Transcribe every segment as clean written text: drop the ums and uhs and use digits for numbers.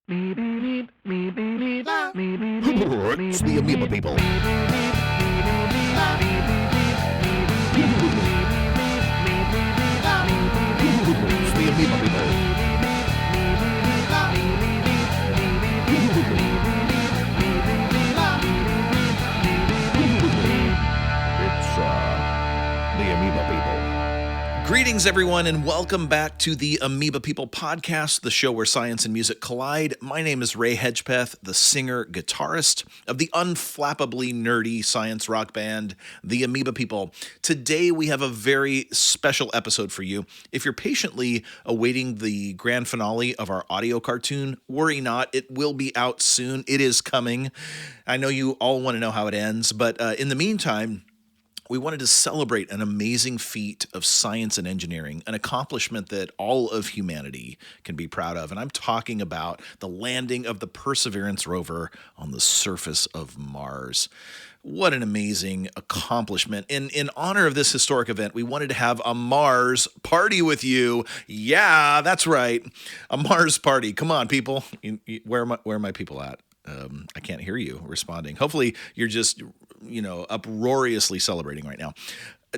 It's the Amoeba People. It's the Amoeba People. It's the Amoeba People. Greetings, everyone, and welcome back to the Amoeba People Podcast, the show where science and music collide. My name is Ray Hedgepeth, the singer-guitarist of the unflappably nerdy science rock band, the Amoeba People. Today, we have a very special episode for you. If you're patiently awaiting the grand finale of our audio cartoon, worry not, it will be out soon. It is coming. I know you all want to know how it ends, but in the meantime, we wanted to celebrate an amazing feat of science and engineering, an accomplishment that all of humanity can be proud of. And I'm talking about the landing of the Perseverance rover on the surface of Mars. What an amazing accomplishment. In honor of this historic event, we wanted to have a Mars party with you. Yeah, that's right. A Mars party. Come on, people. Where are my people at? I can't hear you responding. Hopefully you're just, uproariously celebrating right now.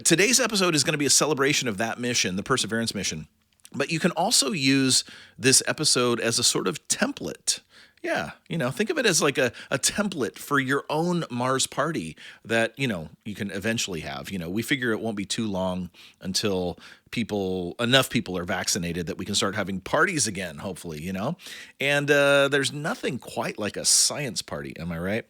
Today's episode is going to be a celebration of that mission, the Perseverance mission. But you can also use this episode as a sort of template. Yeah, think of it as like a template for your own Mars party that, you can eventually have. We figure it won't be too long until enough people are vaccinated that we can start having parties again, hopefully, And there's nothing quite like a science party, am I right?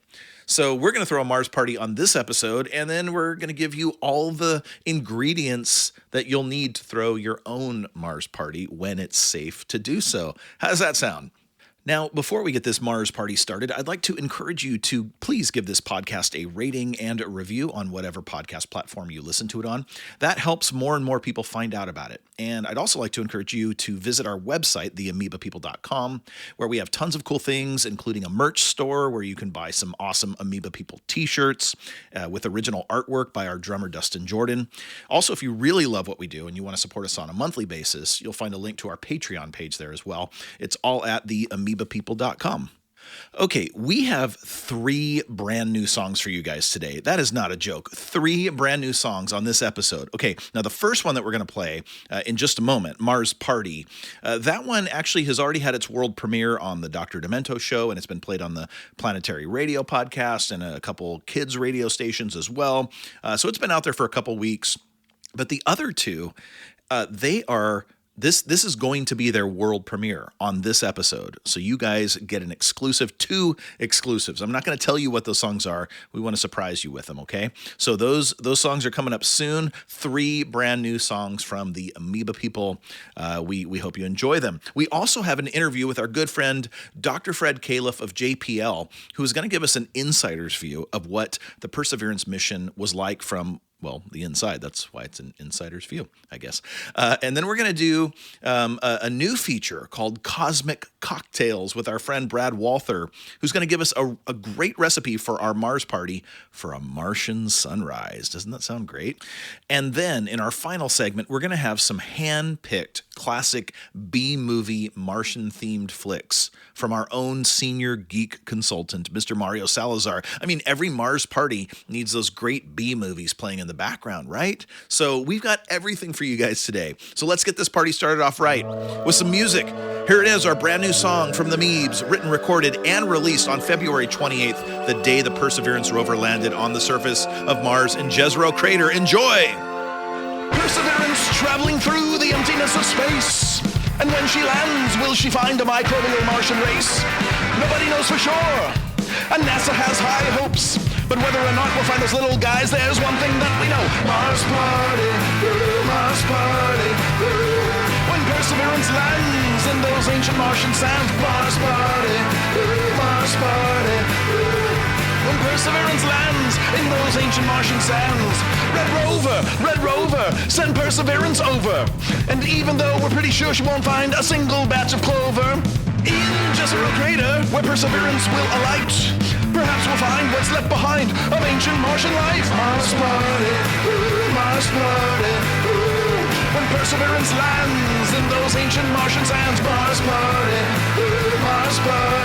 So we're going to throw a Mars party on this episode, and then we're going to give you all the ingredients that you'll need to throw your own Mars party when it's safe to do so. How does that sound? Now, before we get this Mars party started, I'd like to encourage you to please give this podcast a rating and a review on whatever podcast platform you listen to it on. That helps more and more people find out about it. And I'd also like to encourage you to visit our website, theamoebapeople.com, where we have tons of cool things, including a merch store where you can buy some awesome Amoeba People t-shirts with original artwork by our drummer, Dustin Jordan. Also, if you really love what we do and you want to support us on a monthly basis, you'll find a link to our Patreon page there as well. It's all at theamoebapeople.com. Okay, we have 3 brand new songs for you guys today. That is not a joke. 3 brand new songs on this episode. Okay, now the first one that we're going to play in just a moment, Mars Party, that one actually has already had its world premiere on the Dr. Demento show, and it's been played on the Planetary Radio podcast and a couple kids radio stations as well. So it's been out there for a couple weeks. But the other 2, they are... This is going to be their world premiere on this episode. So you guys get an exclusive, 2 exclusives. I'm not going to tell you what those songs are. We want to surprise you with them, okay? So those songs are coming up soon. 3 brand new songs from the Amoeba People. We hope you enjoy them. We also have an interview with our good friend, Dr. Fred Calef of JPL, who is going to give us an insider's view of what the Perseverance mission was like from the inside. That's why it's an insider's view, I guess. And then we're going to do a new feature called Cosmic Cocktails with our friend Brad Walther, who's going to give us a great recipe for our Mars party for a Martian sunrise. Doesn't that sound great? And then in our final segment, we're going to have some hand-picked classic B-movie Martian-themed flicks from our own senior geek consultant, Mr. Mario Salazar. I mean, every Mars party needs those great B-movies playing in the background, right? So we've got everything for you guys today. So let's get this party started off right with some music. Here it is, our brand new song from the Meebs, written, recorded, and released on February 28th, the day the Perseverance rover landed on the surface of Mars in Jezero Crater. Enjoy! Perseverance traveling through the emptiness of space. And when she lands, will she find a microbial Martian race? Nobody knows for sure. And NASA has high hopes. But whether or not we'll find those little guys, there's one thing that we know. Mars party, ooh, Mars party, ooh. When Perseverance lands in those ancient Martian sands. Mars party, ooh, Mars party, ooh. When Perseverance lands in those ancient Martian sands. Red Rover, send Perseverance over. And even though we're pretty sure she won't find a single batch of clover in Jezero Crater, where Perseverance will alight, perhaps we'll find what's left behind of ancient Martian life. Mars party, ooh, Mars party, ooh. When Perseverance lands in those ancient Martian sands. Mars party, ooh, Mars party.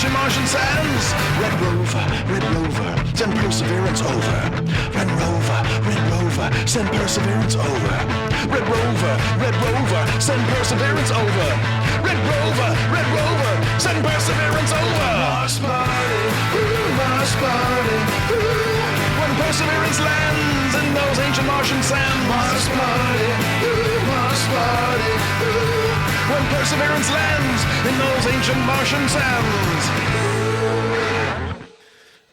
ancient Martian sands. Red Rover, send Perseverance over. Red Rover, send Perseverance over. Red Rover, send Perseverance over. Red Rover, send Perseverance over. Mars party, Mars party, when Perseverance lands in those ancient Martian sands. Mars party, Mars party, when Perseverance lands in those ancient Martian sands.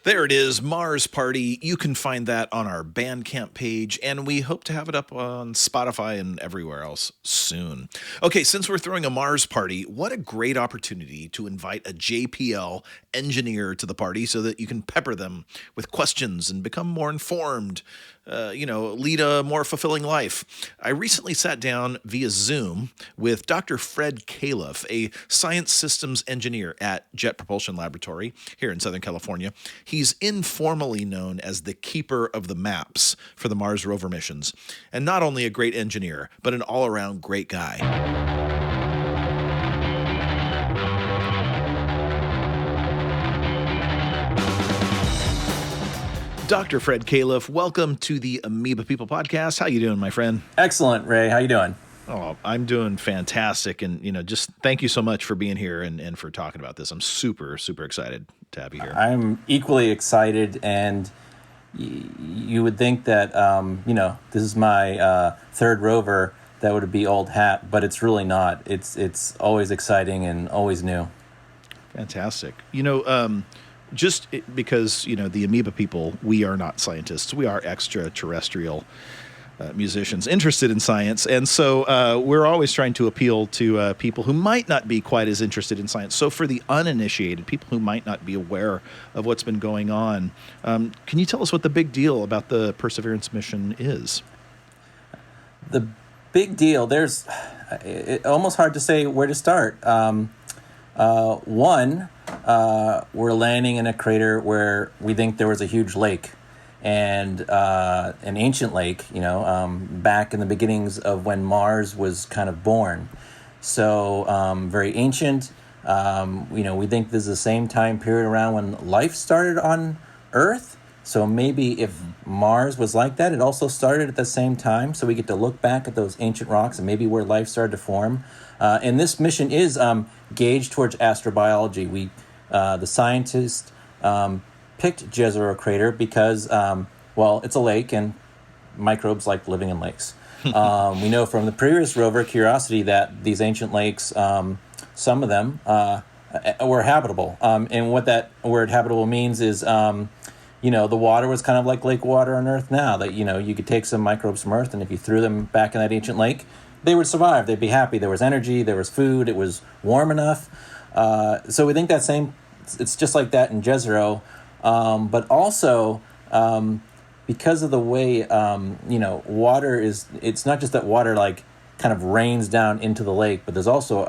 There it is, Mars Party. You can find that on our Bandcamp page, and we hope to have it up on Spotify and everywhere else soon. Okay, since we're throwing a Mars Party, what a great opportunity to invite a JPL engineer to the party so that you can pepper them with questions and become more informed, lead a more fulfilling life. I recently sat down via Zoom with Dr. Fred Calef, a science systems engineer at Jet Propulsion Laboratory here in Southern California. He's informally known as the keeper of the maps for the Mars rover missions, and not only a great engineer, but an all-around great guy. Dr. Fred Calef, welcome to the Amoeba People Podcast. How you doing, my friend? Excellent, Ray. How you doing? Oh, I'm doing fantastic. And, just thank you so much for being here and for talking about this. I'm super, super excited to have you here. I'm equally excited. And you would think that, this is my third rover that would be old hat, but it's really not. It's always exciting and always new. Fantastic. Just because, the Amoeba People, we are not scientists. We are extraterrestrial musicians interested in science. And so we're always trying to appeal to people who might not be quite as interested in science. So for the uninitiated, people who might not be aware of what's been going on, can you tell us what the big deal about the Perseverance mission is? The big deal, it's almost hard to say where to start. We're landing in a crater where we think there was a huge lake, and an ancient lake, back in the beginnings of when Mars was kind of born. So very ancient. We think this is the same time period around when life started on Earth. So maybe if Mars was like that, it also started at the same time. So we get to look back at those ancient rocks and maybe where life started to form. And this mission is gauged towards astrobiology. The scientists picked Jezero Crater because, it's a lake and microbes like living in lakes. We know from the previous rover, Curiosity, that these ancient lakes, some of them were habitable. And what that word habitable means is, the water was kind of like lake water on Earth now, that, you could take some microbes from Earth, and if you threw them back in that ancient lake, they would survive. They'd be happy. There was energy. There was food. It was warm enough. So we think it's just like that in Jezero. But also, because of the way, water it's not just that water like kind of rains down into the lake, but there's also,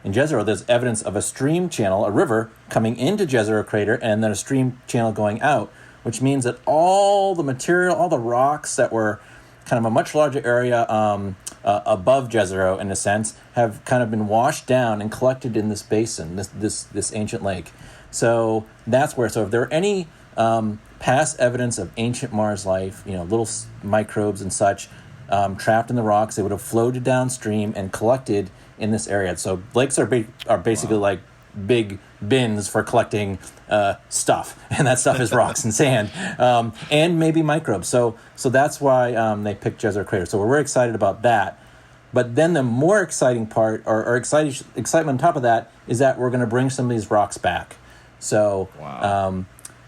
in Jezero, there's evidence of a stream channel, a river coming into Jezero Crater, and then a stream channel going out, which means that all the material, all the rocks that were kind of a much larger area above Jezero, in a sense, have kind of been washed down and collected in this basin, this ancient lake. So that's where. So if there are any past evidence of ancient Mars life, little microbes and such trapped in the rocks, they would have floated downstream and collected in this area. So lakes are basically like big bins for collecting stuff, and that stuff is rocks and sand, and maybe microbes. So that's why they picked Jezero Crater. So we're very excited about that. But then the more exciting part, or excitement on top of that, is that we're going to bring some of these rocks back. So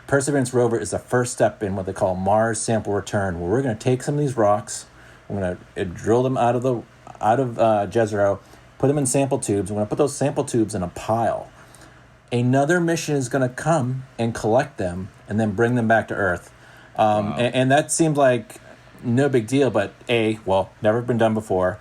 Perseverance rover is the first step in what they call Mars sample return, where we're going to take some of these rocks, we're going to drill them out of Jezero, put them in sample tubes. We're going to put those sample tubes in a pile. Another mission is going to come and collect them and then bring them back to Earth. And that seems like no big deal, but A, never been done before.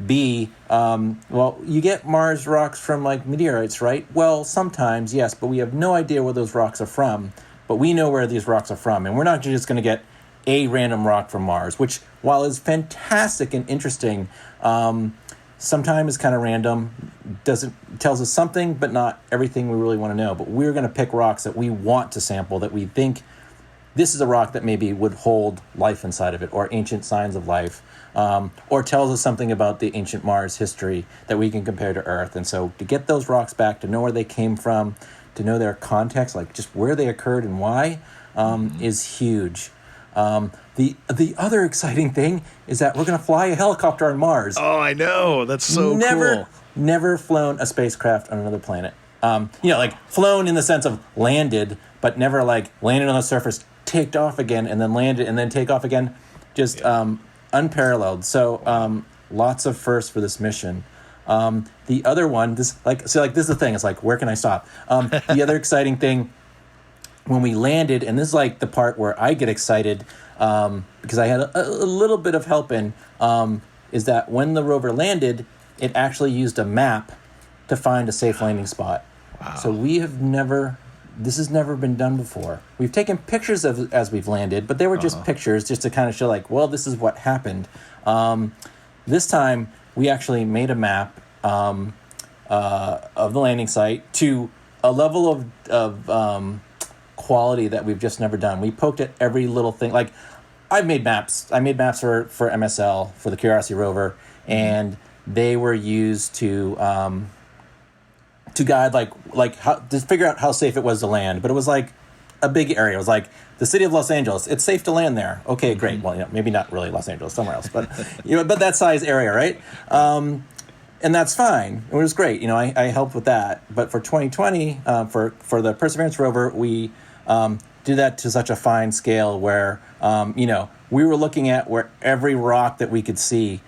B, you get Mars rocks from like meteorites, right? Well, sometimes, yes, but we have no idea where those rocks are from. But we know where these rocks are from, and we're not just going to get a random rock from Mars, which, while is fantastic and interesting, sometimes is kind of random. tells us something, but not everything we really want to know. But we're going to pick rocks that we want to sample, that we think this is a rock that maybe would hold life inside of it, or ancient signs of life, or tells us something about the ancient Mars history that we can compare to Earth. And so to get those rocks back, to know where they came from, to know their context, like just where they occurred and why, is huge. The other exciting thing is that we're going to fly a helicopter on Mars. Oh, I know. That's so cool. Never flown a spacecraft on another planet. Like flown in the sense of landed, but never like landed on the surface, take off again, and then landed, and then take off again. Just unparalleled. So lots of firsts for this mission. The other one, this is the thing. It's like, where can I stop? The other exciting thing, when we landed, and this is like the part where I get excited because I had a little bit of help in, is that when the rover landed, it actually used a map to find a safe landing spot. Wow. So this has never been done before. We've taken pictures of as we've landed, but they were just pictures just to kind of show like, well, this is what happened. This time, we actually made a map of the landing site to a level of quality that we've just never done. We poked at every little thing. Like, I've made maps. I made maps for MSL, for the Curiosity rover, and they were used to guide like how to figure out how safe it was to land. But it was like a big area. It was like the city of Los Angeles. It's safe to land there. Okay, great. Well, maybe not really Los Angeles, somewhere else, but but that size area, right? And that's fine. It was great. I helped with that. But for 2020, for the Perseverance rover, we do that to such a fine scale where we were looking at where every rock that we could see,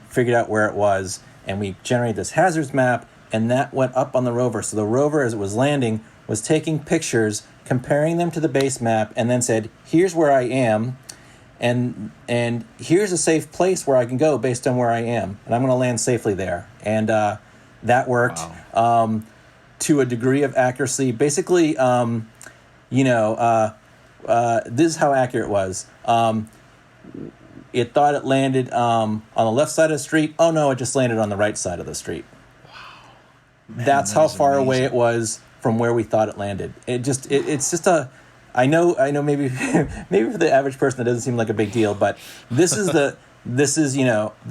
figured out where it was, and we generated this hazards map, and that went up on the rover. So the rover, as it was landing, was taking pictures, comparing them to the base map, and then said, here's where I am, and here's a safe place where I can go based on where I am, and I'm going to land safely there. And that worked to a degree of accuracy. Basically, this is how accurate it was. It thought it landed on the left side of the street. Oh, no, it just landed on the right side of the street. Man, that's how far away it was from where we thought it landed. It's just I know maybe for the average person that doesn't seem like a big deal, but this is the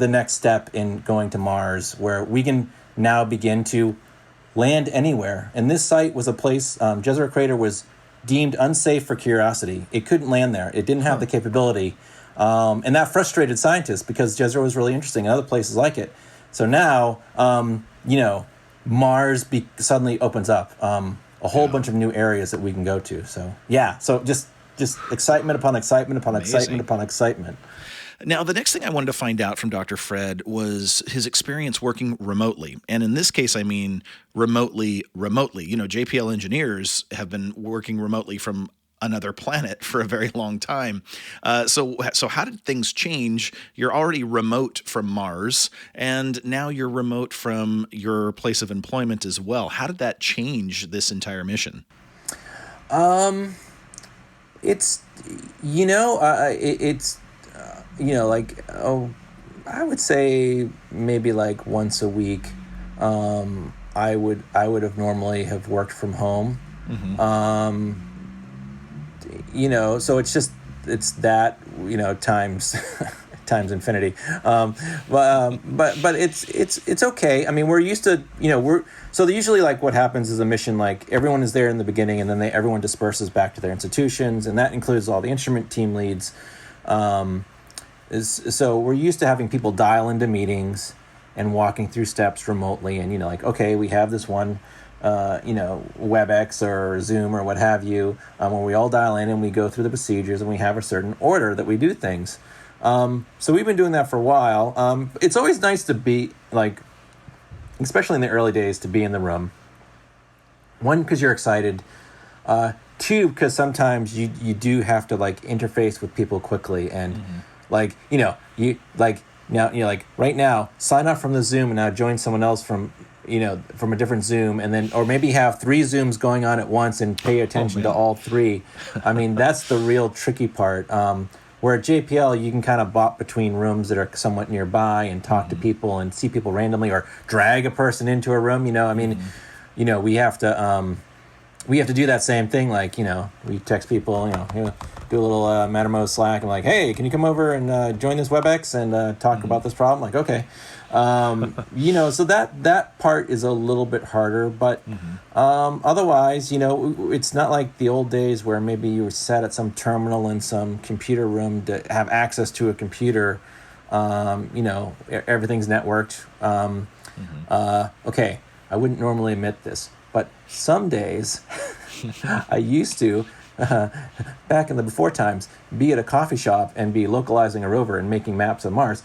next step in going to Mars, where we can now begin to land anywhere. And this site was a place, Jezero Crater was deemed unsafe for Curiosity. It couldn't land there. It didn't have the capability. And that frustrated scientists because Jezero was really interesting and other places like it. So now, Mars suddenly opens up a whole bunch of new areas that we can go to. So, so just excitement upon excitement upon excitement upon excitement. Now, the next thing I wanted to find out from Dr. Fred was his experience working remotely. And in this case, I mean remotely. JPL engineers have been working remotely from another planet for a very long time. So how did things change? You're already remote from Mars, and now you're remote from your place of employment as well. How did that change this entire mission? I would say maybe like once a week. I would have normally have worked from home. Mm-hmm. So it's that, times infinity. But it's okay. I mean, we're used to, so usually like what happens is a mission, like everyone is there in the beginning and then everyone disperses back to their institutions, and that includes all the instrument team leads. So we're used to having people dial into meetings and walking through steps remotely, and okay, we have this one WebEx or Zoom or what have you, when we all dial in and we go through the procedures and we have a certain order that we do things. So we've been doing that for a while. It's always nice to be, like, especially in the early days, to be in the room. One, because you're excited. Two, because sometimes you do have to, like, interface with people quickly. And, right now, sign off from the Zoom and now join someone else from a different Zoom, and then, or maybe have 3 Zooms going on at once and pay attention to all 3. I mean, that's the real tricky part. Where at JPL, you can kind of bop between rooms that are somewhat nearby and talk to people and see people randomly, or drag a person into a room. I mean, we have to do that same thing. Like, we text people, do a little Mattermost Slack and like, hey, can you come over and join this WebEx and talk about this problem? Like, okay. So that part is a little bit harder, but otherwise, it's not like the old days where maybe you were sat at some terminal in some computer room to have access to a computer. Everything's networked. Okay, I wouldn't normally admit this, but some days I used to, back in the before times, be at a coffee shop and be localizing a rover and making maps of Mars.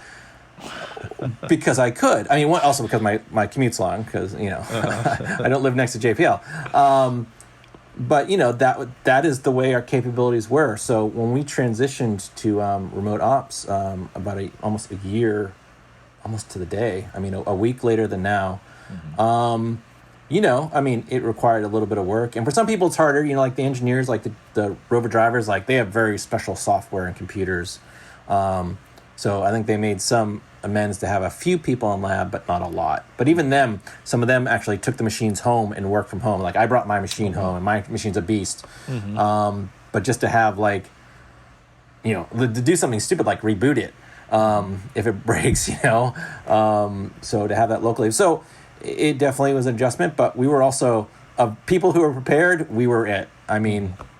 Because I could. I mean, also because my commute's long, because, I don't live next to JPL. But, that is the way our capabilities were. So when we transitioned to remote ops about almost a year, almost to the day, a week later than now, it required a little bit of work. And for some people, it's harder. Like the engineers, like the rover drivers, like they have very special software and computers. So I think they made some amends to have a few people in lab, but not a lot. But even them, some of them actually took the machines home and worked from home. Like I brought my machine home, and my machine's a beast. But just to have to do something stupid like reboot it if it breaks, so to have that locally. So it definitely was an adjustment, but we were also, of people who were prepared, we were it.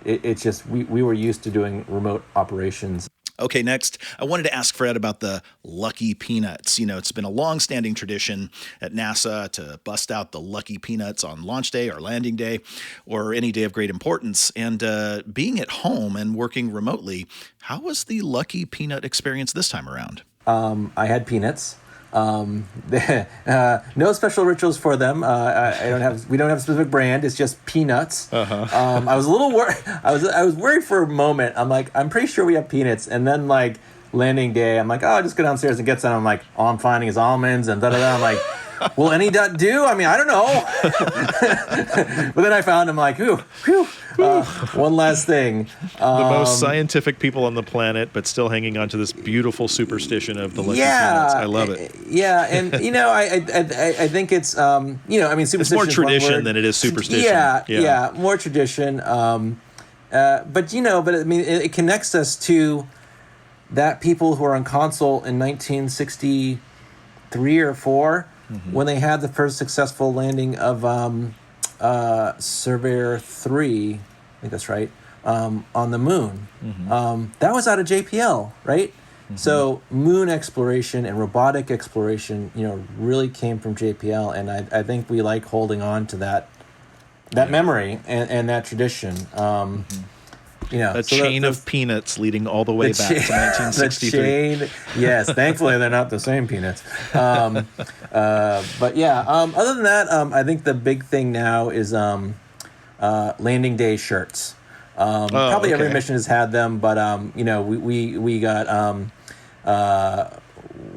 It's just, we were used to doing remote operations. Okay, next, I wanted to ask Fred about the Lucky Peanuts. It's been a long-standing tradition at NASA to bust out the Lucky Peanuts on launch day or landing day or any day of great importance. And being at home and working remotely, how was the Lucky Peanut experience this time around? I had peanuts. No special rituals for them. We don't have a specific brand. It's just peanuts. I was a little worried. I was worried for a moment. I'm like, I'm pretty sure we have peanuts. And then like landing day, I'm like, oh, I'll just go downstairs and get some. I'm like, all I'm finding is almonds and da-da-da. I'm like, will any nut do? I don't know. But then I found them like, whew. One last thing. The most scientific people on the planet, but still hanging on to this beautiful superstition of the Lucky Peanuts. I love it. Yeah, and I think it's superstition. It's more tradition than it is superstition. Yeah, more tradition. But it connects us to that people who are on console in 1963 or 4 when they had the first successful landing of Surveyor 3, I think that's right, on the moon. That was out of JPL, right? So moon exploration and robotic exploration, really came from JPL, and I think we like holding on to that memory and that tradition. Chain of peanuts leading all the way back to 1963. Yes, thankfully they're not the same peanuts. But yeah, other than that, I think the big thing now is landing day shirts. Probably every mission has had them, but we got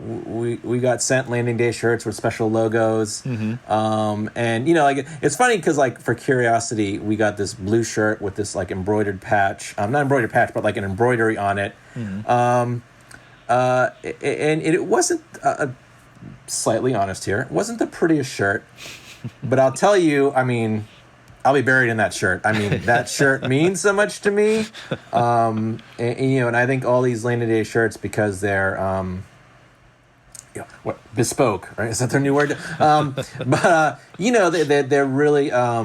we got sent landing day shirts with special logos. And it's funny because for Curiosity, we got this blue shirt with this embroidered patch, not embroidered patch, but an embroidery on it. And it wasn't, slightly honest here, it wasn't the prettiest shirt, but I'll tell you, I'll be buried in that shirt. That shirt means so much to me. And I think all these landing day shirts, because they're bespoke, right? Is that their new word? But they're really a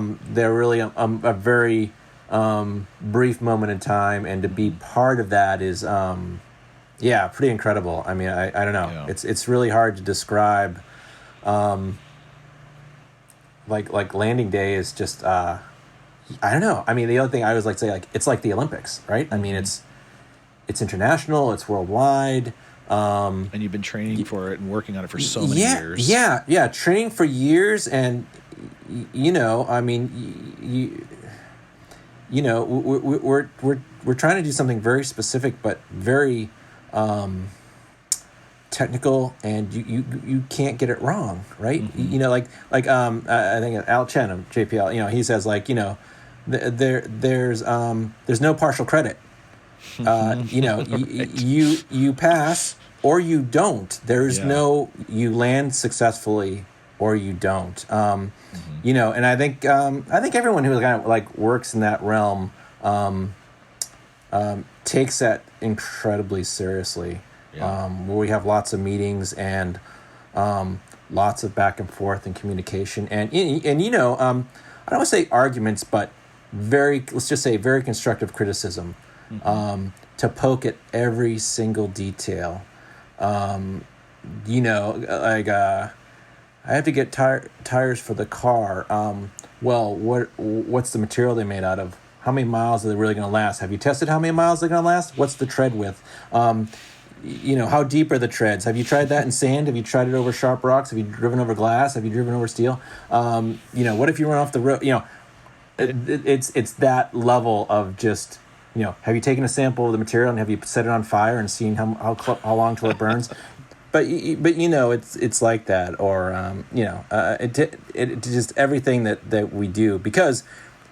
very brief moment in time, and to be part of that is pretty incredible. I don't know. Yeah. It's really hard to describe. Like landing day is just I don't know. The other thing I always like to say, it's like the Olympics, right? It's international, it's worldwide. And you've been training for it and working on it for so many years. Yeah, training for years, and we're trying to do something very specific, but very technical, and you can't get it wrong, right? I think Al Chen of JPL, he says there's no partial credit. You pass or you don't. There's no you land successfully or you don't. And I think everyone who kind of like works in that realm takes that incredibly seriously. Where we have lots of meetings and lots of back and forth and communication and I don't want to say arguments, but let's just say very constructive criticism to poke at every single detail. I have to get tires for the car. What's the material they made out of? How many miles are they really going to last? Have you tested how many miles they're going to last? What's the tread width? How deep are the treads? Have you tried that in sand? Have you tried it over sharp rocks? Have you driven over glass? Have you driven over steel? What if you run off the road? It's that level of just, have you taken a sample of the material and have you set it on fire and seen how long till it burns? But it's like that, or it just everything that we do, because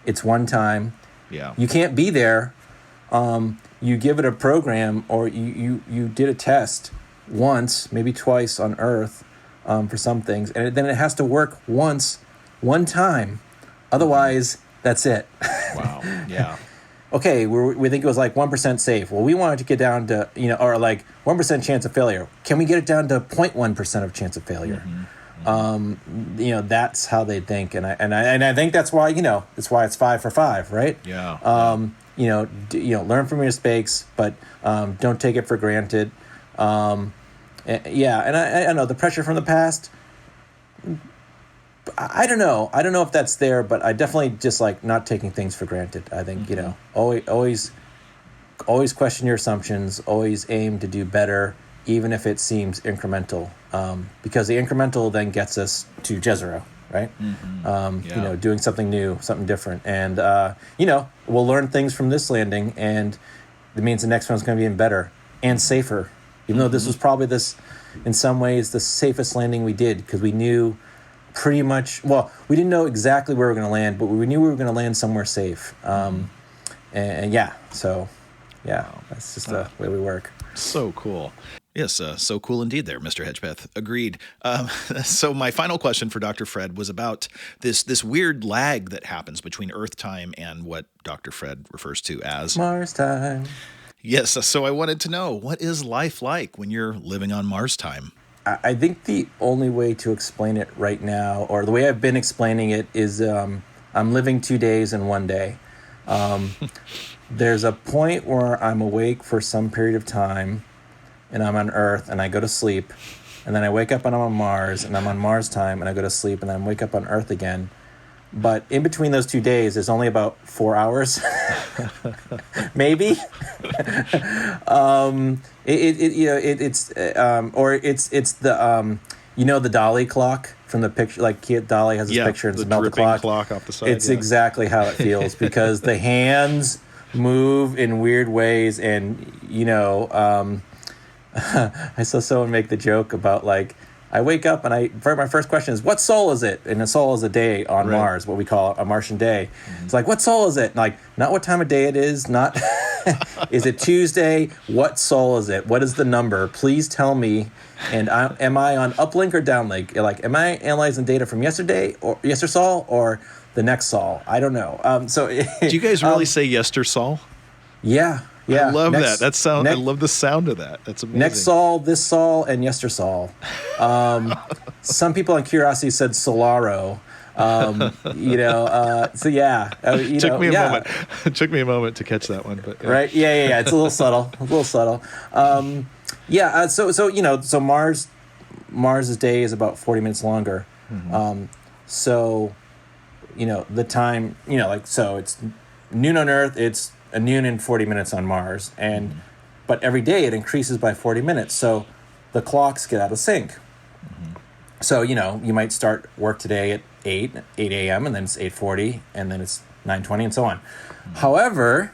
it's one time. Yeah. You can't be there. You give it a program, or you did a test once, maybe twice on Earth for some things, and then it has to work one time. Otherwise, that's it. Wow. Yeah. Okay, we think it was like 1% safe. Well, we wanted to get down to, or like 1% chance of failure. Can we get it down to 0.1% of chance of failure? That's how they think, and I think that's why that's why it's 5 for 5, right? Yeah. Learn from your mistakes, but don't take it for granted. And I know the pressure from the past. I don't know if that's there, but I definitely just like not taking things for granted. I think always question your assumptions. Always aim to do better, even if it seems incremental, because the incremental then gets us to Jezero, right? Doing something new, something different, and we'll learn things from this landing, and it means the next one's going to be even better and safer. Even though this was probably in some ways, the safest landing we did, because we knew pretty much. Well, we didn't know exactly where we were going to land, but we knew we were going to land somewhere safe. That's just the way we work. So cool. Yes, so cool indeed there, Mr. Hedgepeth. Agreed. So my final question for Dr. Fred was about this weird lag that happens between Earth time and what Dr. Fred refers to as Mars time. Yes, so I wanted to know, what is life like when you're living on Mars time? I think the only way to explain it right now, or the way I've been explaining it, is I'm living 2 days in 1 day. There's a point where I'm awake for some period of time, and I'm on Earth, and I go to sleep, and then I wake up and I'm on Mars, and I'm on Mars time, and I go to sleep, and then I wake up on Earth again. But in between those 2 days, there's only about 4 hours, maybe. It's the dolly clock from the picture. Like Dolly has this picture and it's the clock off the side. It's exactly how it feels, because the hands move in weird ways, and I saw someone make the joke about like, I wake up and my first question is, what sol is it? And a sol is a day on Mars, what we call a Martian day. It's like, what sol is it? And like, not what time of day it is, not is it Tuesday? What sol is it? What is the number? Please tell me. And am I on uplink or downlink? Like, am I analyzing data from yesterday or sol or the next sol? I don't know. Do you guys really say yester sol? Yeah. Yeah, I love that. I love the sound of that. That's amazing. Next sol, this sol, and yester sol. Some people on Curiosity said Solaro. It took me a moment to catch that one, but right, yeah. It's a little subtle. So Mars's day is about 40 minutes longer. The time, so it's noon on Earth. It's a noon and 40 minutes on Mars, but every day it increases by 40 minutes. So the clocks get out of sync. So you might start work today at 8 a.m. and then it's 8:40 and then it's 9:20 and so on. However,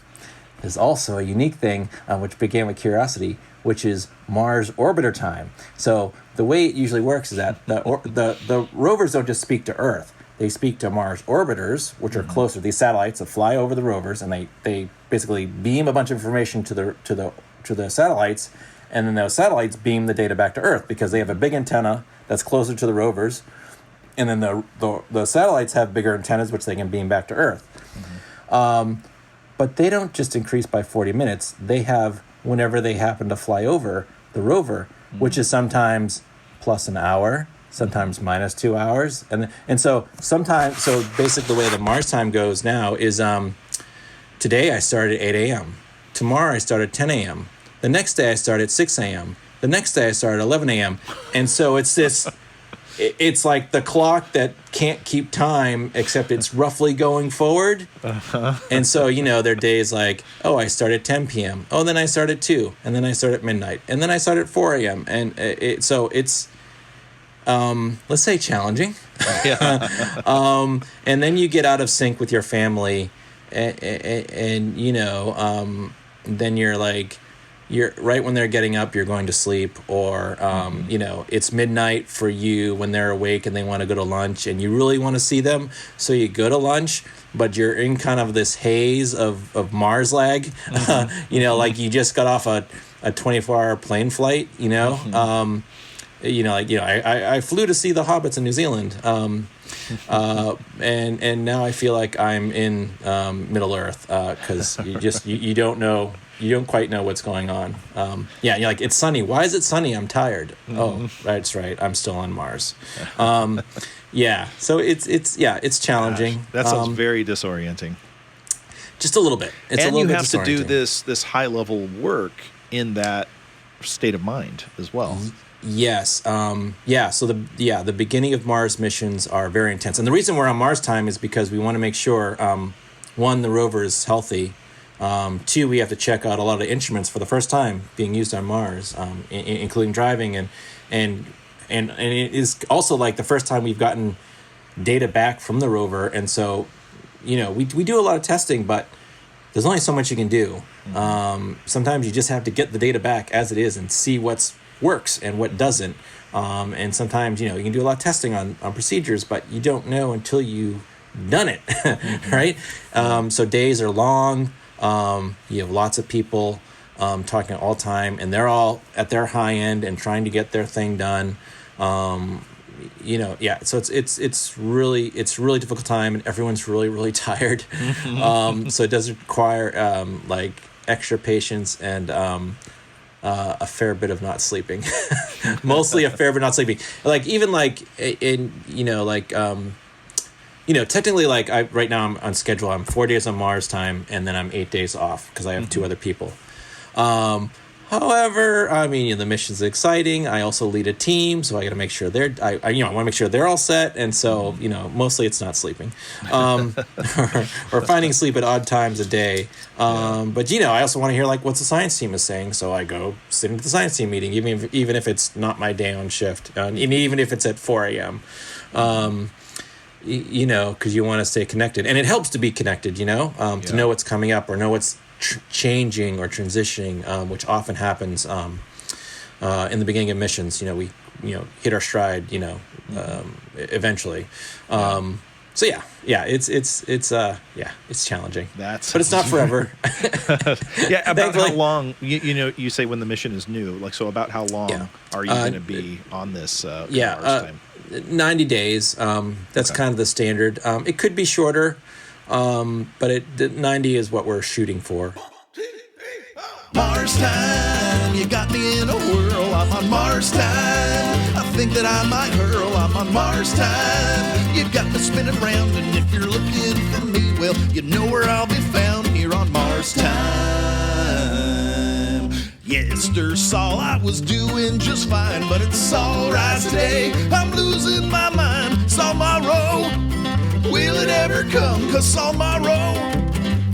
there's also a unique thing which began with Curiosity, which is Mars orbiter time. So the way it usually works is that the rovers don't just speak to Earth. they speak to Mars orbiters, which are closer. These satellites that fly over the rovers, and they basically beam a bunch of information to the satellites, and then those satellites beam the data back to Earth because they have a big antenna that's closer to the rovers, and then the satellites have bigger antennas which they can beam back to Earth. But they don't just increase by 40 minutes. They have whenever they happen to fly over the rover, which is sometimes plus an hour, sometimes minus 2 hours, and so sometimes, so basically the way the Mars time goes now is today I start at 8 a.m. Tomorrow I start at 10 a.m. The next day I start at 6 a.m. The next day I start at 11 a.m. And so it's this, it's like the clock that can't keep time, except it's roughly going forward. And so, there are days like, oh, I start at 10 p.m. Oh, then I start at 2. And then I start at midnight. And then I start at 4 a.m. And so it's, let's say challenging. And then you get out of sync with your family and then you're like, you're right when they're getting up, you're going to sleep, or it's midnight for you when they're awake and they want to go to lunch and you really want to see them, so you go to lunch, but you're in kind of this haze of Mars lag. Like you just got off a 24-hour plane flight, I flew to see the hobbits in New Zealand, and now I feel like I'm in Middle Earth, because you don't quite know what's going on. You're like, it's sunny. Why is it sunny? I'm tired. Oh, that's right. I'm still on Mars. So it's challenging. Gosh, that sounds very disorienting. Just a little bit. It's a little you bit have to do disorienting. this high level work in that state of mind as well. Yes. So the beginning of Mars missions are very intense. And the reason we're on Mars time is because we want to make sure, one, the rover is healthy. 2, we have to check out a lot of the instruments for the first time being used on Mars, including driving. And it is also like the first time we've gotten data back from the rover. And so, we do a lot of testing, but there's only so much you can do. Sometimes you just have to get the data back as it is and see what works and what doesn't. And sometimes, you can do a lot of testing on procedures, but you don't know until you've done it, right? So days are long. You have lots of people talking all the time, and they're all at their high end and trying to get their thing done. So it's really difficult time, and everyone's really, really tired. So it does require like extra patience and a fair bit of not sleeping. Mostly a fair bit of not sleeping. Like even like technically, like right now I'm on schedule. I'm 4 days on Mars time, and then I'm 8 days off because I have 2 other people. However, the mission's exciting. I also lead a team, so I got to make sure I want to make sure they're all set. And so, mostly it's not sleeping, or finding sleep at odd times a day. But I also want to hear like what the science team is saying, so I go sit into the science team meeting, even if it's not my day on shift, and even if it's at 4 a.m. Because you want to stay connected, and it helps to be connected, to know what's coming up or know what's changing or transitioning, which often happens in the beginning of missions. We hit our stride, eventually. It's challenging. But it's not forever. About how long? You say when the mission is new, like, so about how long are you going to be on this? Mars time? 90 days. That's kind of the standard. It could be shorter, but 90 is what we're shooting for. Mars time, you got me in a whirl. I'm on Mars time. I think that I might hurl. I'm on Mars time. You got me spinning round, and if you're looking for me, well, you know where I'll be found, here on Mars time. Yester saw I was doing just fine, but it's all right today. I'm losing my mind. Tomorrow, will it ever come? 'Cause tomorrow,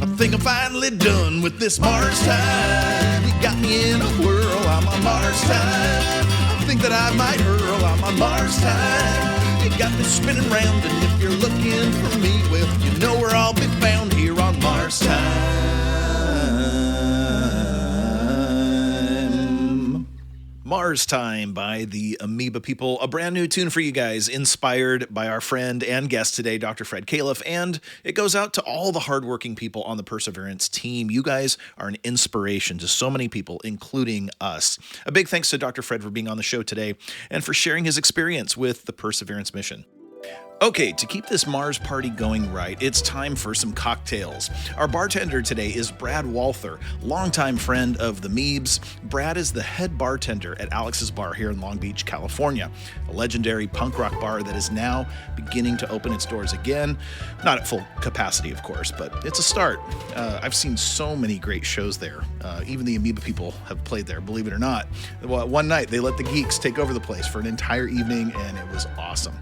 I think I'm finally done with this Mars time. You got me in a whirl. I'm on Mars time. I think that I might hurl. I'm on Mars time. You got me spinning round, and if you're looking for me, well, you know where I'll be found, here on Mars time. Mars Time by the Amoeba People, a brand new tune for you guys, inspired by our friend and guest today, Dr. Fred Kaliff, and it goes out to all the hardworking people on the Perseverance team. You guys are an inspiration to so many people, including us. A big thanks to Dr. Fred for being on the show today and for sharing his experience with the Perseverance mission. Okay, to keep this Mars party going right, it's time for some cocktails. Our bartender today is Brad Walther, longtime friend of the Meebs. Brad is the head bartender at Alex's Bar here in Long Beach, California, a legendary punk rock bar that is now beginning to open its doors again. Not at full capacity, of course, but it's a start. I've seen so many great shows there. Even the Amoeba People have played there, believe it or not. Well, one night, they let the Geeks take over the place for an entire evening, and it was awesome.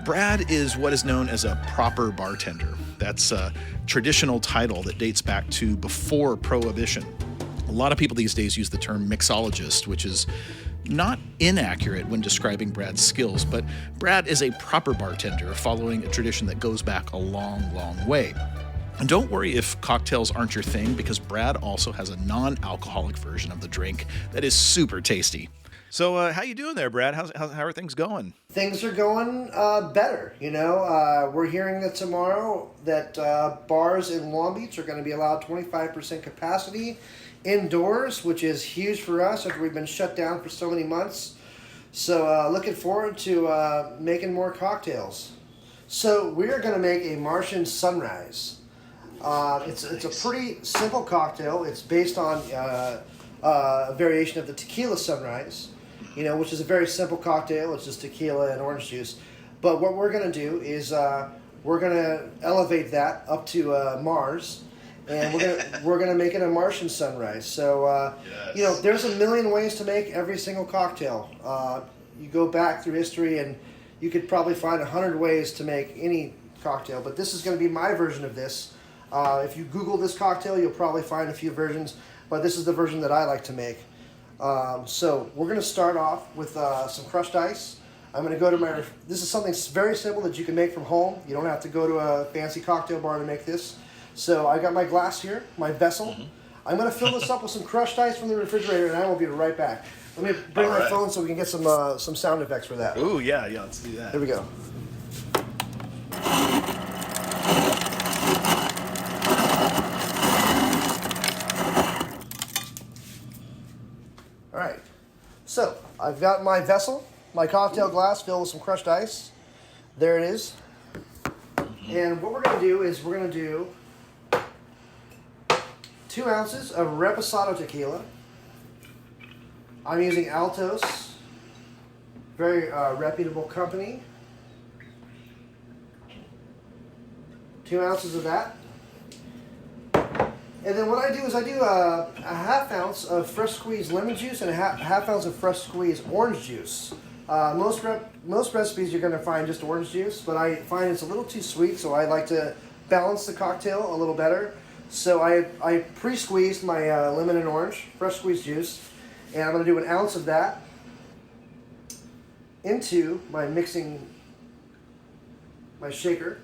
Brad is what is known as a proper bartender. That's a traditional title that dates back to before Prohibition. A lot of people these days use the term mixologist, which is not inaccurate when describing Brad's skills, but Brad is a proper bartender following a tradition that goes back a long, long way. And don't worry if cocktails aren't your thing, because Brad also has a non-alcoholic version of the drink that is super tasty. So how you doing there, Brad? How are things going? Things are going better, you know. We're hearing that tomorrow that bars in Long Beach are going to be allowed 25% capacity indoors, which is huge for us after we've been shut down for so many months. So looking forward to making more cocktails. So we're going to make a Martian Sunrise. It's a pretty simple cocktail. It's based on a variation of the Tequila Sunrise, you know, which is a very simple cocktail. It's just tequila and orange juice. But what we're going to do is we're going to elevate that up to Mars, and we're gonna make it a Martian Sunrise. So, yes. You know, there's a million ways to make every single cocktail. You go back through history, and you could probably find 100 ways to make any cocktail. But this is going to be my version of this. If you Google this cocktail, you'll probably find a few versions, but this is the version that I like to make. So we're going to start off with some crushed ice. I'm going to go to my... This is something very simple that you can make from home. You don't have to go to a fancy cocktail bar to make this. So I got my glass here, my vessel. Mm-hmm. I'm going to fill this up with some crushed ice from the refrigerator, and I will be right back. Let me bring my phone so we can get some sound effects for that. Ooh, yeah, let's do that. Here we go. All right, so I've got my vessel, my cocktail glass filled with some crushed ice. There it is. And what we're going to do is we're going to do 2 ounces of Reposado tequila. I'm using Altos, very reputable company. 2 ounces of that. And then what I do is I do a half ounce of fresh squeezed lemon juice and a half ounce of fresh squeezed orange juice. Most recipes you're going to find just orange juice, but I find it's a little too sweet, so I like to balance the cocktail a little better. So I pre-squeezed my lemon and orange, fresh squeezed juice, and I'm going to do 1 ounce of that into my mixing shaker,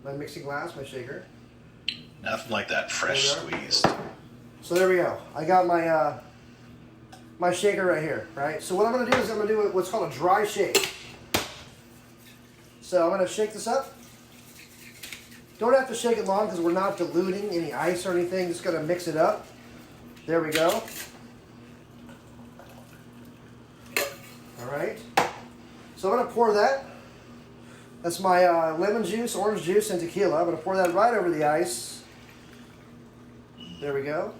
my mixing glass, my shaker. Nothing like that fresh squeezed. So there we go. I got my my shaker right here, right? So what I'm going to do is I'm going to do what's called a dry shake. So I'm going to shake this up. Don't have to shake it long because we're not diluting any ice or anything. Just going to mix it up. There we go. All right. So I'm going to pour that. That's my lemon juice, orange juice, and tequila. I'm going to pour that right over the ice. There we go.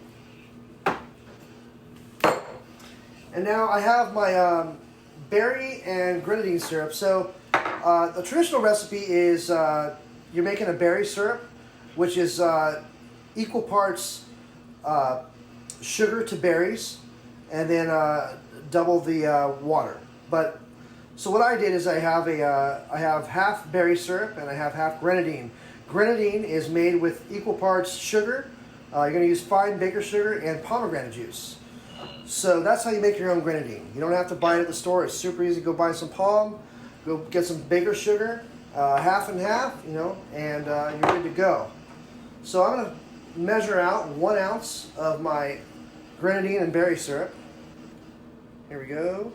And now I have my berry and grenadine syrup. So the traditional recipe is you're making a berry syrup, which is equal parts sugar to berries, and then double the water. But so what I did is I have half berry syrup and I have half grenadine. Grenadine is made with equal parts sugar. You're going to use fine baker sugar and pomegranate juice. So that's how you make your own grenadine. You don't have to buy it at the store. It's super easy. Go buy some palm, go get some baker sugar, half and half, you know, and you're good to go. So I'm going to measure out 1 ounce of my grenadine and berry syrup. Here we go.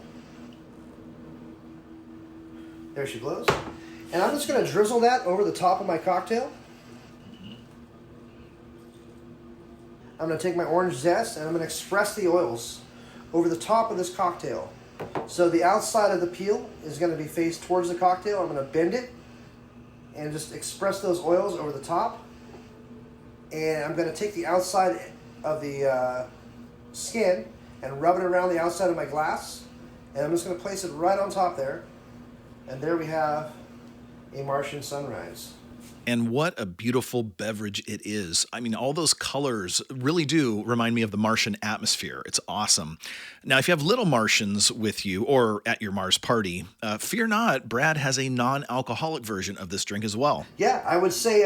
There she blows. And I'm just going to drizzle that over the top of my cocktail. I'm going to take my orange zest and I'm going to express the oils over the top of this cocktail. So the outside of the peel is going to be faced towards the cocktail. I'm going to bend it and just express those oils over the top. And I'm going to take the outside of the skin and rub it around the outside of my glass. And I'm just going to place it right on top there. And there we have a Martian sunrise. And what a beautiful beverage it is. I mean, all those colors really do remind me of the Martian atmosphere. It's awesome. Now, if you have little Martians with you or at your Mars party, fear not, Brad has a non-alcoholic version of this drink as well. Yeah, I would say,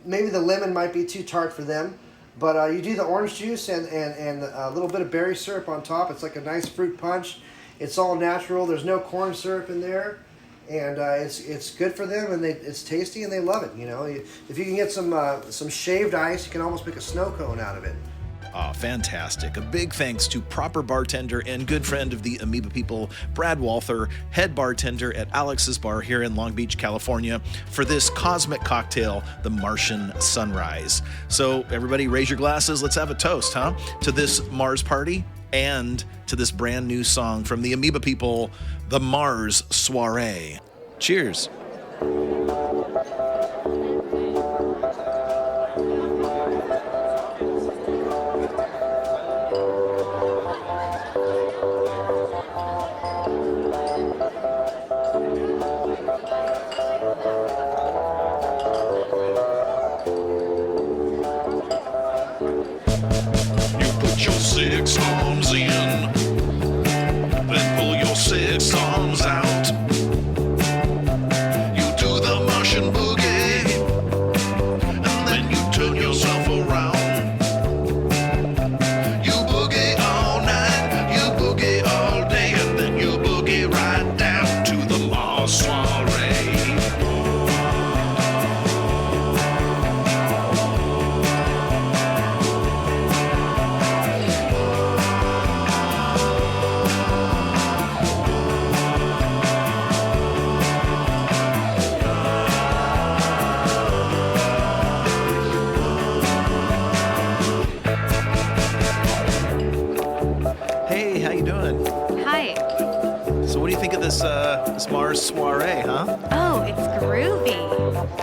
maybe the lemon might be too tart for them. But you do the orange juice and a little bit of berry syrup on top. It's like a nice fruit punch. It's all natural. There's no corn syrup in there. And it's good for them, and it's tasty, and they love it. You know, if you can get some shaved ice, you can almost make a snow cone out of it. Oh, fantastic. A big thanks to proper bartender and good friend of the Amoeba People, Brad Walther, head bartender at Alex's Bar here in Long Beach, California, for this cosmic cocktail, the Martian Sunrise. So everybody raise your glasses. Let's have a toast, huh? To this Mars party and to this brand new song from the Amoeba People, the Mars Soiree. Cheers. Put your 6 arms in, then pull your 6 arms out. You do the Martian boogie, and then you turn yourself around. You boogie all night, you boogie all day, and then you boogie right down to the Mars soiree. Hey, how you doing? Hi. So what do you think of this Mars Soiree, huh? Oh, it's groovy.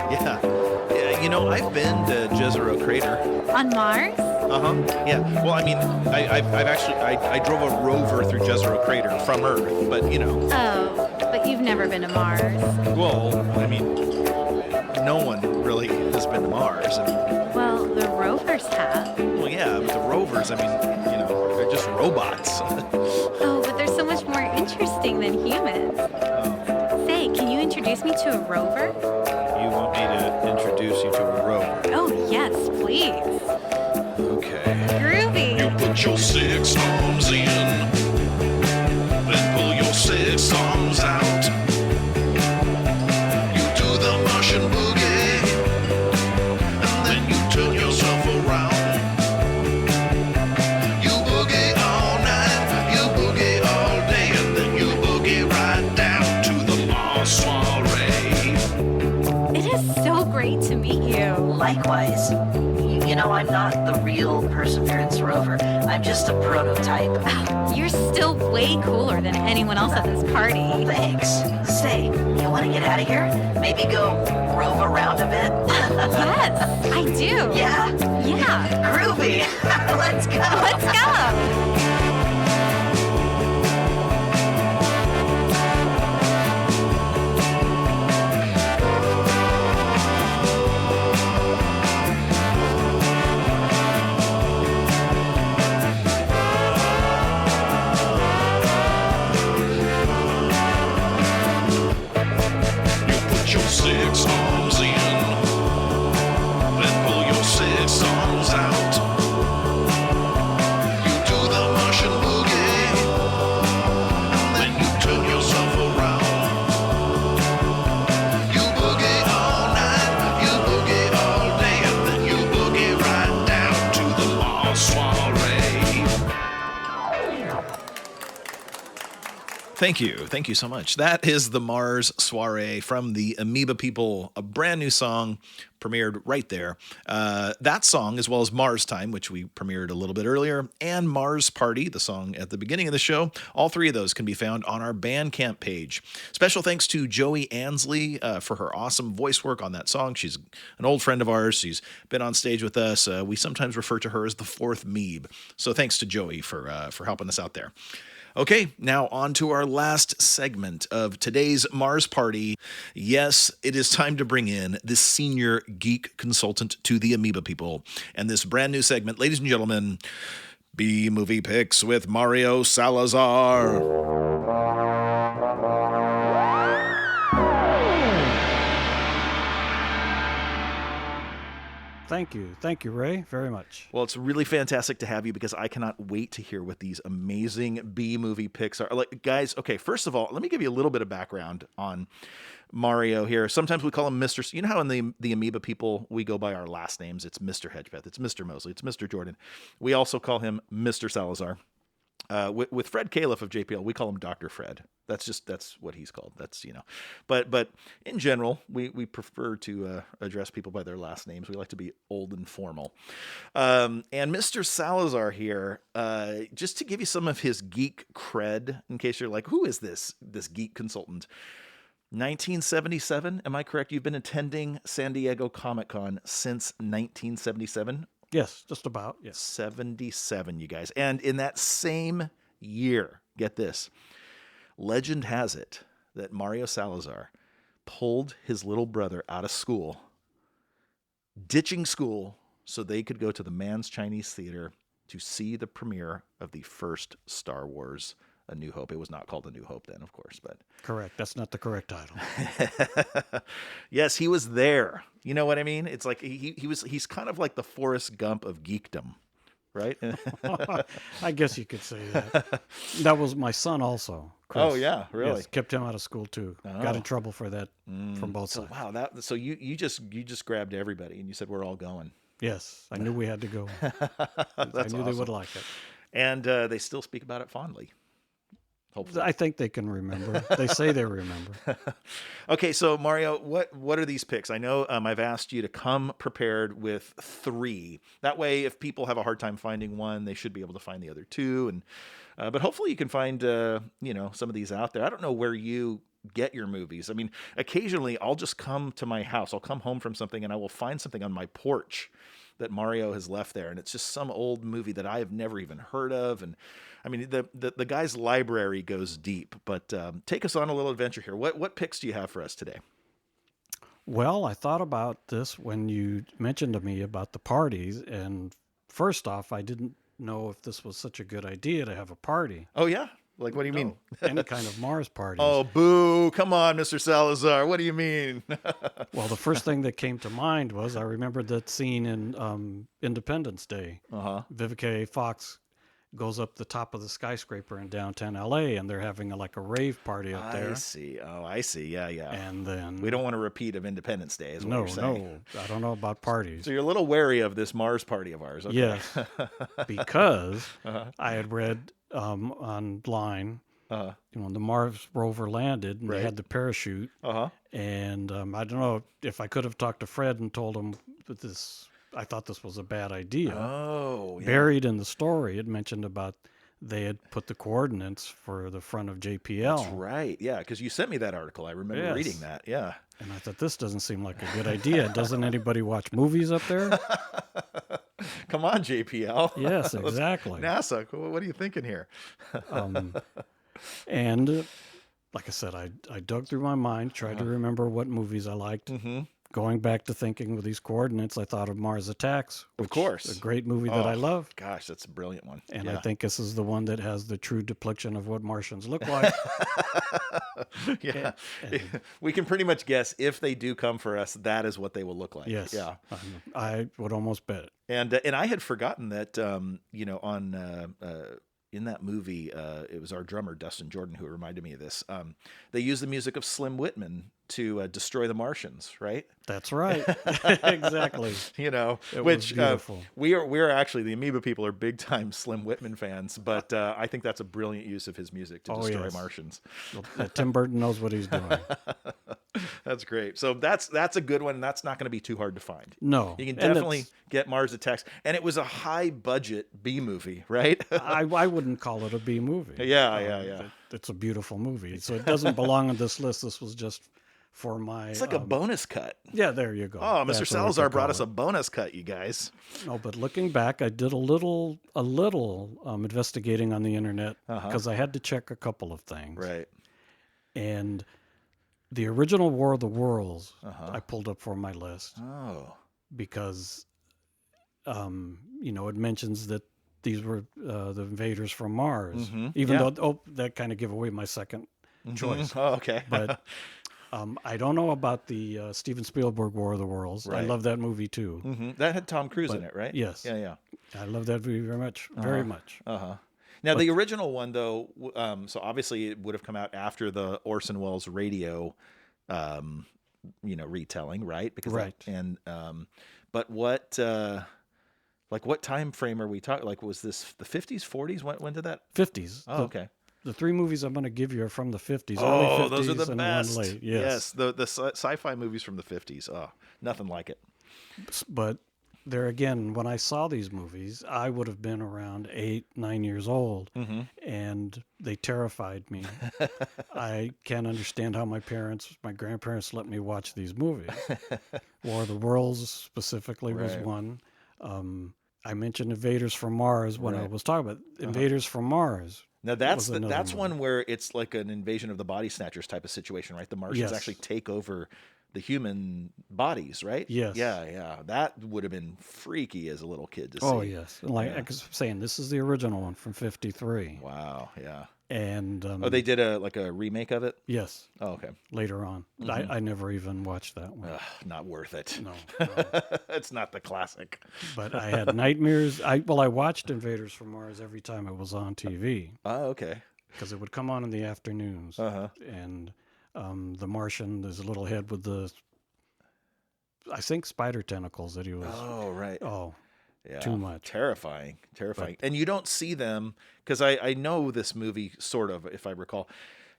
Yeah. You know, I've been to Jezero Crater. On Mars? Yeah. Well, I mean, I've actually I drove a rover through Jezero Crater from Earth, but you know. Oh, but you've never been to Mars. Well, I mean, no one really has been to Mars. I mean, Well, the rovers have. well, yeah, but the rovers, I mean, you know, they're just robots. Oh, but they're so much more interesting than humans. Say, can you introduce me to a rover? You want me to introduce you to a rover? Oh, yes, please. Okay. Groovy. You put your 6 arms in, then pull your 6 arms out. You do the Martian boogie, and then you turn yourself around. You boogie all night, you boogie all day, and then you boogie right down to the Mars soiree. It is so great to meet you. Likewise. You know, I'm not the real Perseverance rover. I'm just a prototype. You're still way cooler than anyone else at this party. Thanks. Say, you want to get out of here? Maybe go rove around a bit? Yes, I do. Yeah? Yeah. Groovy. Let's go. Let's go. You put your 6 arms in, then pull your 6 arms out. You do the Martian boogie, and then you turn yourself around. You boogie all night, you boogie all day, and then you boogie right down to the Mars soiree. Thank you. Thank you so much. That is the Mars Soiree from the Amoeba People, a brand new song premiered right there. That song, as well as Mars Time, which we premiered a little bit earlier, and Mars Party, the song at the beginning of the show, all three of those can be found on our Bandcamp page. Special thanks to Joey Ansley for her awesome voice work on that song. She's an old friend of ours. She's been on stage with us. We sometimes refer to her as the fourth Meeb. So thanks to Joey for helping us out there. Okay, now on to our last segment of today's Mars Party. Yes, it is time to bring in this senior geek consultant to the Amoeba People. And this brand new segment, ladies and gentlemen, B-movie picks with Mario Salazar. Thank you, Ray, very much. Well, it's really fantastic to have you because I cannot wait to hear what these amazing B-movie picks are. Like, guys, okay, first of all, let me give you a little bit of background on Mario here. Sometimes we call him Mr. You know how in the Amoeba People, we go by our last names? It's Mr. Hedgepeth, it's Mr. Mosley, it's Mr. Jordan. We also call him Mr. Salazar. With Fred Calef of JPL, we call him Dr. Fred. That's what he's called. That's, but in general, we prefer to address people by their last names. We like to be old and formal. And Mr. Salazar here, just to give you some of his geek cred, in case you're like, who is this geek consultant? 1977, am I correct? You've been attending San Diego Comic-Con since 1977? Yes, just about. Yes. 77, you guys. And in that same year, get this, legend has it that Mario Salazar pulled his little brother out of school, ditching school so they could go to the Mann's Chinese Theater to see the premiere of the first Star Wars A New Hope. It was not called A New Hope then, of course, but correct. That's not the correct title. Yes, he was there. You know what I mean? It's like he's kind of like the Forrest Gump of geekdom, right? I guess you could say that. That was my son also. Chris. Oh yeah, really? Yes, kept him out of school too. Got in trouble for that from both sides. Wow, so you just grabbed everybody and you said we're all going. Yes, I knew we had to go. I knew awesome. They would like it. And they still speak about it fondly. Hopefully. I think they can remember. They say they remember. Okay, so Mario, what are these picks? I know I've asked you to come prepared with 3. That way, if people have a hard time finding one, they should be able to find the other 2. And but hopefully, you can find some of these out there. I don't know where you get your movies. I mean, occasionally I'll just come to my house. I'll come home from something, and I will find something on my porch that Mario has left there, and it's just some old movie that I have never even heard of. And I mean, the guy's library goes deep. But take us on a little adventure here. What picks do you have for us today? Well, I thought about this when you mentioned to me about the parties, and first off, I didn't know if this was such a good idea to have a party. Oh yeah. Like, what do you mean? Any kind of Mars party. Oh, boo. Come on, Mr. Salazar. What do you mean? Well, the first thing that came to mind was I remembered that scene in Independence Day. Vivica A. Fox goes up the top of the skyscraper in downtown L.A., and they're having a rave party up there. I see. Oh, I see. Yeah. And then... We don't want a repeat of Independence Day, is what you're saying. No. I don't know about parties. So you're a little wary of this Mars party of ours. Okay. Yes. Because I had read... online, when the Mars rover landed and they had the parachute, and I don't know if I could have talked to Fred and told him that I thought this was a bad idea. Oh, yeah. Buried in the story, it mentioned about they had put the coordinates for the front of JPL. That's right, yeah, because you sent me that article. I remember reading that, yeah. And I thought, this doesn't seem like a good idea. Doesn't anybody watch movies up there? Come on, JPL. Yes, exactly. NASA, what are you thinking here? And like I said, I dug through my mind, tried to remember what movies I liked. Going back to thinking with these coordinates, I thought of Mars Attacks. Of course. A great movie that I love. Gosh, that's a brilliant one. And I think this is the one that has the true depiction of what Martians look like. Yeah. We can pretty much guess if they do come for us, that is what they will look like. Yes. Yeah. I would almost bet it. And I had forgotten that, on in that movie, it was our drummer Dustin Jordan who reminded me of this. They used the music of Slim Whitman to destroy the Martians, right? That's right. Exactly. You know, It which was beautiful. we are actually, the Amoeba people are big time Slim Whitman fans, but I think that's a brilliant use of his music to destroy Martians. Well, Tim Burton knows what he's doing. That's great. So that's a good one. That's not going to be too hard to find. No, you can definitely get Mars Attacks, and it was a high budget B movie, right? I wouldn't call it a B movie. Yeah. It's a beautiful movie, so it doesn't belong on this list. This was just for my. It's like a bonus cut. Yeah, there you go. Oh, Mr. Salazar brought us a bonus cut, you guys. No, but looking back, I did a little investigating on the internet because I had to check a couple of things. Right. And the original War of the Worlds, I pulled up for my list. Oh. Because, it mentions that these were the invaders from Mars, even though that kind of gave away my second choice. Oh, okay. But I don't know about the Steven Spielberg War of the Worlds. Right. I love that movie too. That had Tom Cruise in it, right? Yes. Yeah. I love that movie very much, very much. Now, the original one, though, so obviously it would have come out after the Orson Welles radio, retelling, right? Because but what, what time frame are we talking? Like, was this the 50s, 40s? When did that? 50s. Oh, okay. The three movies I'm going to give you are from the 50s. Oh, early 50s those are the and best. one late. Yes, the sci-fi movies from the 50s. Oh, nothing like it. But there again, when I saw these movies, I would have been around 8, 9 years old, and they terrified me. I can't understand how my grandparents let me watch these movies. War of the Worlds specifically was one. I mentioned Invaders from Mars when I was talking about Invaders from Mars. Now that's one where it's like an Invasion of the Body Snatchers type of situation, right? The Martians actually take over the human bodies, right? Yes. Yeah. That would have been freaky as a little kid to see. Oh, yes. Like I was saying, this is the original one from 1953. Wow, yeah. And they did a remake of it? Yes. Oh, okay. Later on. I never even watched that one. Not worth it. No. It's not the classic. But I had nightmares. I watched Invaders from Mars every time it was on TV. Oh, okay. Because it would come on in the afternoons. And the Martian, there's a little head with I think spider tentacles that he was. Oh, right. Oh, yeah. Too much. Terrifying. And you don't see them, because I know this movie, sort of, if I recall.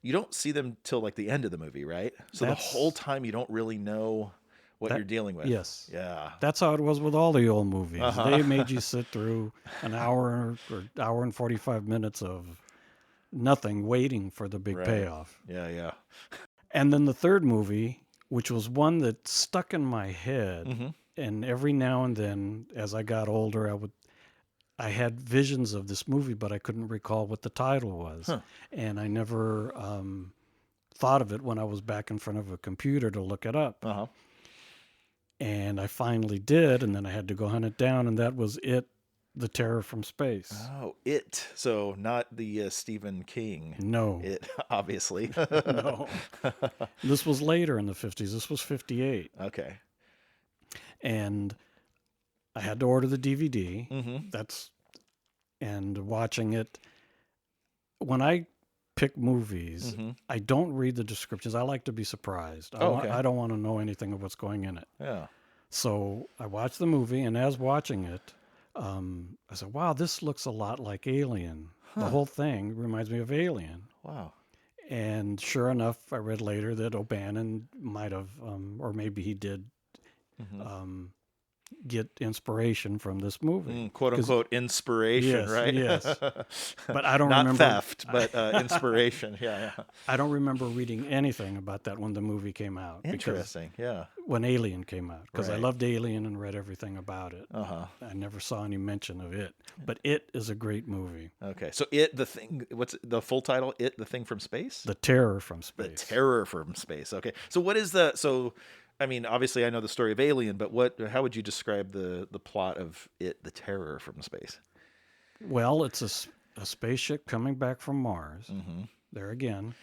You don't see them till like the end of the movie, right? So the whole time you don't really know what you're dealing with. Yes. Yeah. That's how it was with all the old movies. They made you sit through an hour or hour and 45 minutes of nothing, waiting for the big payoff. Yeah. And then the third movie, which was one that stuck in my head, and every now and then, as I got older, I had visions of this movie, but I couldn't recall what the title was, and I never thought of it when I was back in front of a computer to look it up. And I finally did, and then I had to go hunt it down, and that was It, The Terror from Space. Oh, It. So not the Stephen King. No. It, obviously. No. This was later in the 50s. This was 58. Okay. And I had to order the DVD. And watching it. When I pick movies, I don't read the descriptions. I like to be surprised. I don't want to know anything of what's going in it. Yeah. So I watched the movie, and as watching it, I said, wow, this looks a lot like Alien. The whole thing reminds me of Alien. Wow. And sure enough, I read later that O'Bannon might have, or maybe he did, get inspiration from this movie. Quote unquote inspiration, yes, right? Yes. But I don't Not remember. theft, but inspiration. Yeah. I don't remember reading anything about that when the movie came out. Interesting. Yeah. When Alien came out, because I Right. loved Alien and read everything about it. I never saw any mention of It, but It is a great movie. Okay. So It, the Thing, what's the full title? It, the Thing from Space? The Terror from The Space. Terror from Space. Okay. So what is I mean, obviously I know the story of Alien, but how would you describe the plot of It, the Terror from Space? Well, it's a spaceship coming back from Mars. There again.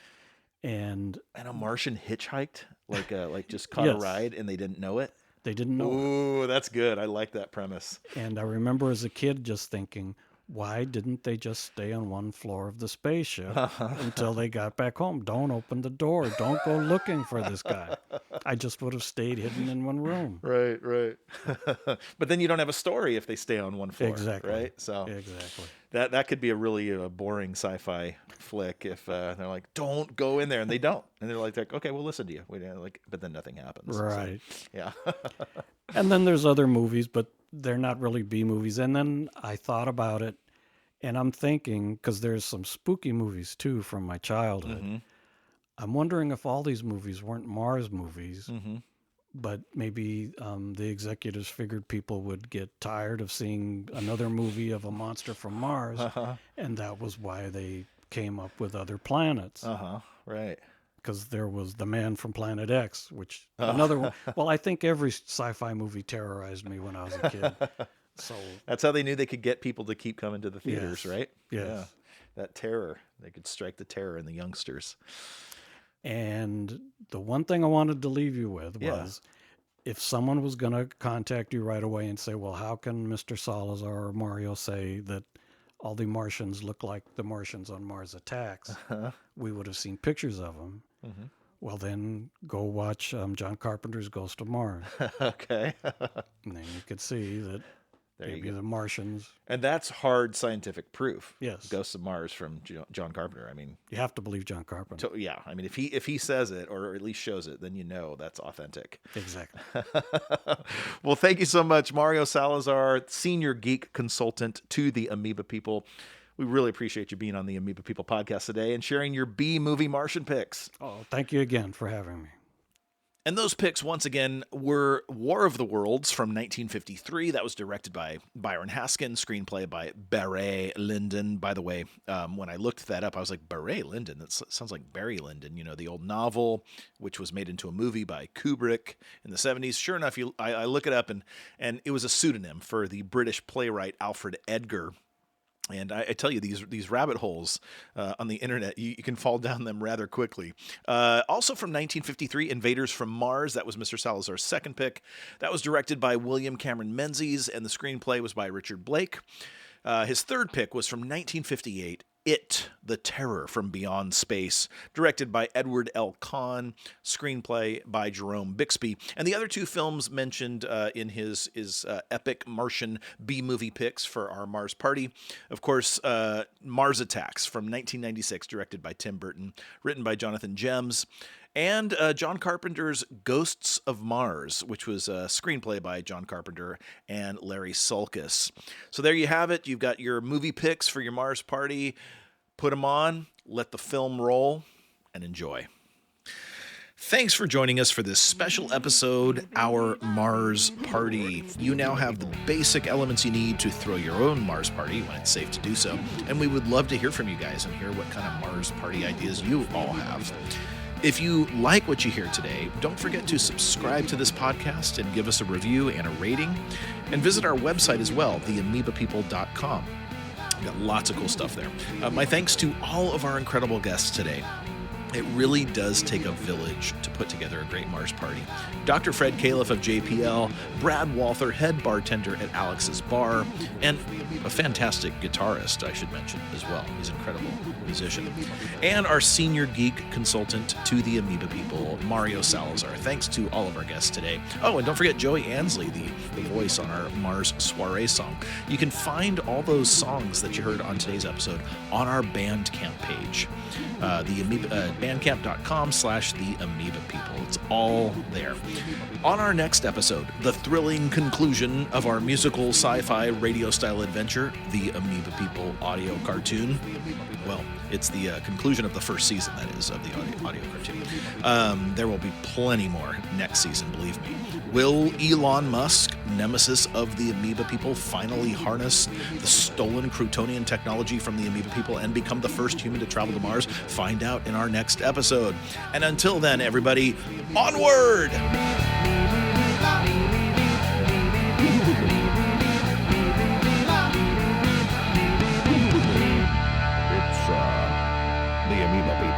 And a Martian hitchhiked, like just caught a ride and they didn't know it? They didn't know. Ooh, that's good. I like that premise. And I remember as a kid just thinking, why didn't they just stay on one floor of the spaceship until they got back home? Don't open the door. Don't go looking for this guy. I just would have stayed hidden in one room. Right. But then you don't have a story if they stay on one floor. Exactly. Right? So exactly. That could be a really boring sci-fi flick if they're like, don't go in there, and they don't. And they're like, okay, we'll listen to you. But then nothing happens. Right. So, yeah. And then there's other movies, but they're not really B movies. And then I thought about it, and I'm thinking, because there's some spooky movies too from my childhood. Mm-hmm. I'm wondering if all these movies weren't Mars movies, mm-hmm. but maybe the executives figured people would get tired of seeing another movie of a monster from Mars, and that was why they came up with Other Planets. Right. Because there was The Man from Planet X, which another one. Well, I think every sci-fi movie terrorized me when I was a kid. So that's how they knew they could get people to keep coming to the theaters, yes, right? Yes. Yeah. That terror. They could strike the terror in the youngsters. And the one thing I wanted to leave you with was, if someone was going to contact you right away and say, well, how can Mr. Salazar or Mario say that all the Martians look like the Martians on Mars Attacks? We would have seen pictures of them. Mm-hmm. Well, then go watch John Carpenter's Ghost of Mars. Okay. And then you could see that maybe the Martians. And that's hard scientific proof. Yes. Ghosts of Mars from John Carpenter. I mean, you have to believe John Carpenter. Yeah. I mean, if he says it or at least shows it, then you know that's authentic. Exactly. Well, thank you so much, Mario Salazar, senior geek consultant to the Amoeba People. We really appreciate you being on the Amoeba People podcast today and sharing your B-movie Martian picks. Oh, thank you again for having me. And those picks, once again, were War of the Worlds from 1953. That was directed by Byron Haskin, screenplay by Barry Lyndon. By the way, when I looked that up, I was like, Barry Lyndon? That sounds like Barry Lyndon, the old novel, which was made into a movie by Kubrick in the 70s. Sure enough, I look it up, and it was a pseudonym for the British playwright Alfred Edgar. And I tell you, these rabbit holes on the internet, you can fall down them rather quickly. Also from 1953, Invaders from Mars. That was Mr. Salazar's second pick. That was directed by William Cameron Menzies, and the screenplay was by Richard Blake. His third pick was from 1958, It, The Terror from Beyond Space, directed by Edward L. Kahn, screenplay by Jerome Bixby. And the other two films mentioned in his epic Martian B-movie picks for our Mars party. Of course, Mars Attacks from 1996, directed by Tim Burton, written by Jonathan Gems. And John Carpenter's Ghosts of Mars, which was a screenplay by John Carpenter and Larry Sulkus. So there you have it. You've got your movie picks for your Mars party. Put them on, let the film roll, and enjoy. Thanks for joining us for this special episode, Our Mars Party. You now have the basic elements you need to throw your own Mars party when it's safe to do so. And we would love to hear from you guys and hear what kind of Mars party ideas you all have. If you like what you hear today, don't forget to subscribe to this podcast and give us a review and a rating. And visit our website as well, theamoebapeople.com. We've got lots of cool stuff there. My thanks to all of our incredible guests today. It really does take a village to put together a great Mars party. Dr. Fred Calef of JPL, Brad Walther, head bartender at Alex's Bar, and a fantastic guitarist, I should mention, as well. He's an incredible musician. And our senior geek consultant to the Amoeba People, Mario Salazar. Thanks to all of our guests today. Oh, and don't forget Joey Ansley, the voice on our Mars Soiree song. You can find all those songs that you heard on today's episode on our Bandcamp page. Bandcamp.com/The Amoeba People. It's all there. On our next episode, the thrilling conclusion of our musical sci-fi radio-style adventure, The Amoeba People audio cartoon. Well, it's the conclusion of the first season, that is, of the audio cartoon. There will be plenty more next season, believe me. Will Elon Musk, nemesis of the Amoeba People, finally harness the stolen Croutonian technology from the Amoeba People and become the first human to travel to Mars? Find out in our next episode. And until then, everybody, onward! It's the Amoeba People.